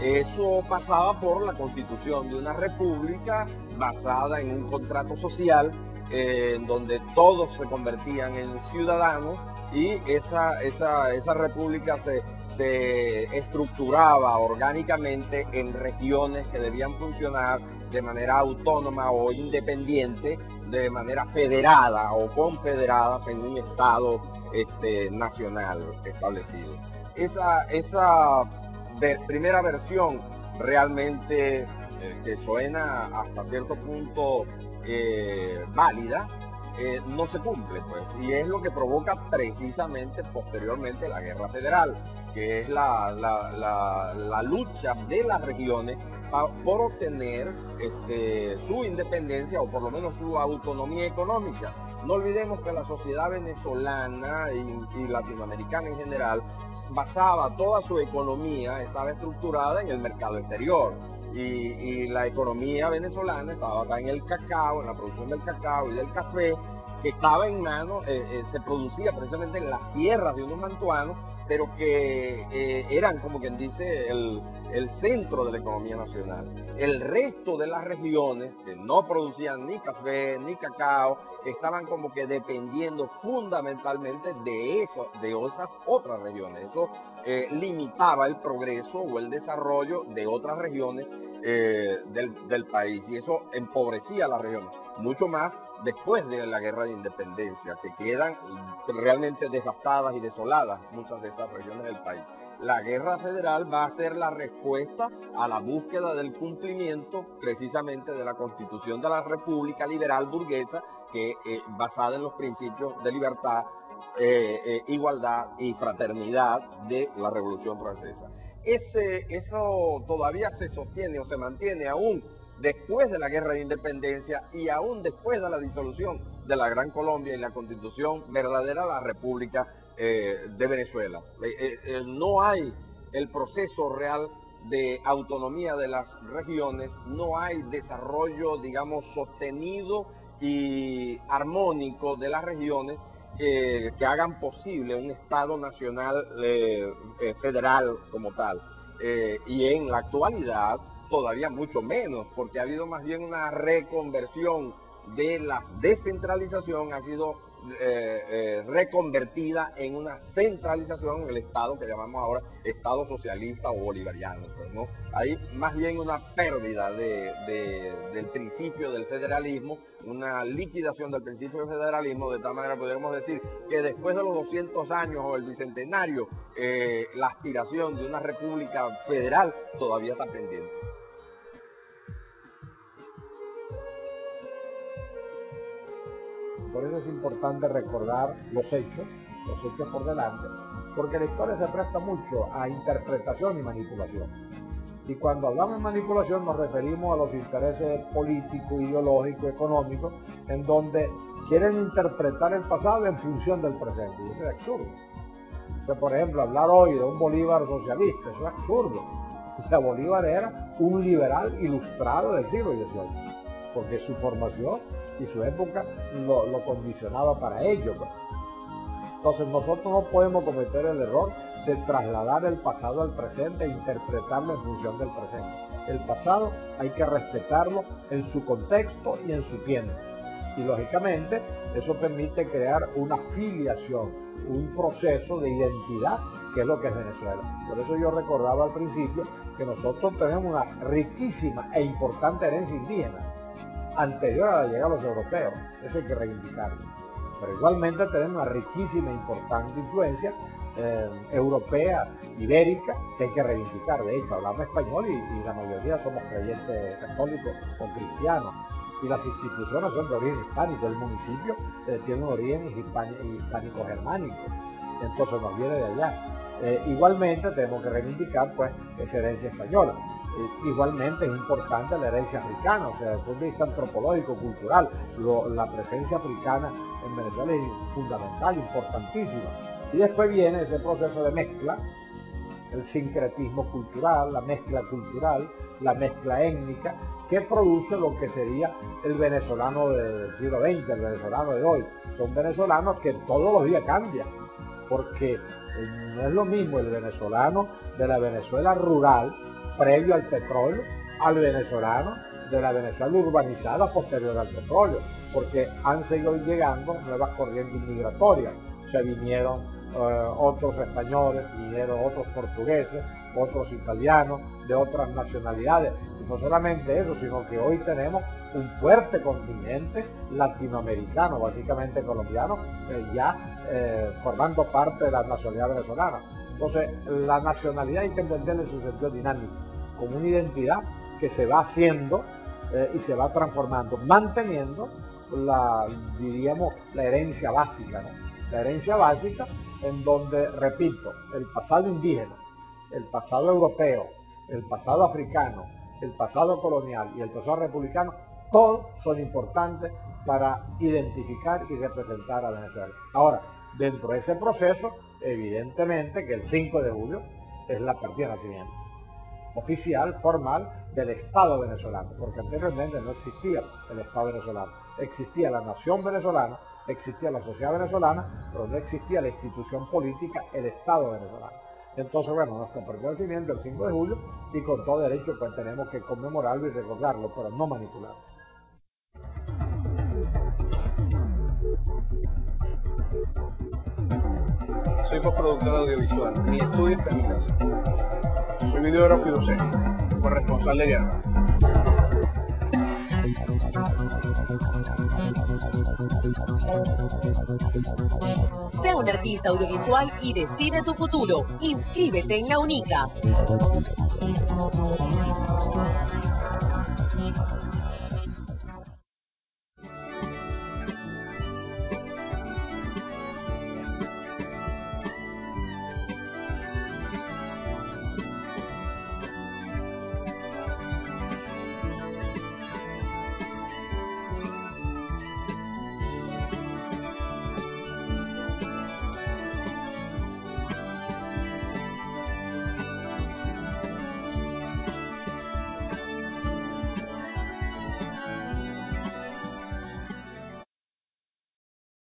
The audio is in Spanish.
Eso pasaba por la constitución de una república basada en un contrato social en donde todos se convertían en ciudadanos y esa república se estructuraba orgánicamente en regiones que debían funcionar de manera autónoma o independiente, de manera federada o confederadas en un estado nacional establecido. Esa primera versión realmente que suena hasta cierto punto válida, no se cumple, pues, y es lo que provoca precisamente posteriormente la Guerra Federal, que es la lucha de las regiones por obtener su independencia o por lo menos su autonomía económica. No olvidemos que la sociedad venezolana y latinoamericana en general basaba toda su economía, estaba estructurada en el mercado exterior. Y la economía venezolana estaba basada en el cacao, en la producción del cacao y del café, que estaba en manos, se producía precisamente en las tierras de unos mantuanos, pero que eran, como quien dice, el centro de la economía nacional. El resto de las regiones que no producían ni café ni cacao estaban como que dependiendo fundamentalmente de esas otras regiones. Eso limitaba el progreso o el desarrollo de otras regiones del país, y eso empobrecía a las regiones, mucho más después de la guerra de independencia, que quedan realmente devastadas y desoladas muchas de esas regiones del país. La guerra federal va a ser la respuesta a la búsqueda del cumplimiento precisamente de la Constitución de la República Liberal Burguesa, que basada en los principios de libertad, igualdad y fraternidad de la Revolución Francesa. Eso todavía se sostiene o se mantiene aún después de la guerra de independencia y aún después de la disolución de la Gran Colombia y la constitución verdadera de la República de Venezuela. No hay el proceso real de autonomía de las regiones, no hay desarrollo, digamos, sostenido y armónico de las regiones que hagan posible un Estado nacional federal como tal. Y en la actualidad todavía mucho menos, porque ha habido más bien una reconversión de la descentralización, ha sido reconvertida en una centralización en el Estado que llamamos ahora Estado socialista o bolivariano, pues, ¿no? Hay más bien una pérdida del principio del federalismo, una liquidación del principio del federalismo, de tal manera podríamos decir que después de los 200 años o el bicentenario, la aspiración de una república federal todavía está pendiente. Por eso es importante recordar los hechos por delante, porque la historia se presta mucho a interpretación y manipulación. Y cuando hablamos de manipulación nos referimos a los intereses políticos, ideológicos, económicos, en donde quieren interpretar el pasado en función del presente. Y eso es absurdo. O sea, por ejemplo, hablar hoy de un Bolívar socialista, eso es absurdo. O sea, Bolívar era un liberal ilustrado del siglo XVIII, porque su formación y su época lo condicionaba para ello. Entonces nosotros no podemos cometer el error de trasladar el pasado al presente e interpretarlo en función del presente. El pasado hay que respetarlo en su contexto y en su tiempo. Y lógicamente eso permite crear una filiación, un proceso de identidad, que es lo que es Venezuela. Por eso yo recordaba al principio que nosotros tenemos una riquísima e importante herencia indígena anterior a la llegada de los europeos. Eso hay que reivindicarlo. Pero igualmente tenemos una riquísima e importante influencia europea, ibérica, que hay que reivindicar. De hecho, hablamos español y la mayoría somos creyentes católicos o cristianos. Y las instituciones son de origen hispánico. El municipio tiene un origen hispánico-germánico. Entonces nos viene de allá. Igualmente tenemos que reivindicar pues esa herencia española. Igualmente es importante la herencia africana, o sea, desde el punto de vista antropológico, cultural, la presencia africana en Venezuela es fundamental, importantísima. Y después viene ese proceso de mezcla, el sincretismo cultural, la mezcla étnica, que produce lo que sería el venezolano del siglo XX, el venezolano de hoy. Son venezolanos que todos los días cambian, porque no es lo mismo el venezolano de la Venezuela rural previo al petróleo, al venezolano, de la Venezuela urbanizada posterior al petróleo, porque han seguido llegando nuevas corrientes migratorias. Se vinieron otros españoles, vinieron otros portugueses, otros italianos, de otras nacionalidades. Y no solamente eso, sino que hoy tenemos un fuerte contingente latinoamericano, básicamente colombiano, formando parte de la nacionalidad venezolana. Entonces, la nacionalidad hay que entenderla en su sentido dinámico, como una identidad que se va haciendo y se va transformando, manteniendo diríamos, la herencia básica, ¿no? La herencia básica en donde, repito, el pasado indígena, el pasado europeo, el pasado africano, el pasado colonial y el pasado republicano, todos son importantes para identificar y representar a Venezuela. Ahora, dentro de ese proceso, evidentemente que el 5 de julio es la partida de nacimiento oficial, formal, del Estado venezolano, porque anteriormente no existía el Estado venezolano. Existía la nación venezolana, existía la sociedad venezolana, pero no existía la institución política, el Estado venezolano. Entonces, bueno, nuestro partida de nacimiento es el 5 de julio y con todo derecho pues tenemos que conmemorarlo y recordarlo, pero no manipularlo. Soy postproductor audiovisual. Mi estudio es comunicación. Soy videógrafo y docente. Corresponsal de guerra. Sea un artista audiovisual y decide tu futuro. Inscríbete en la UNICA.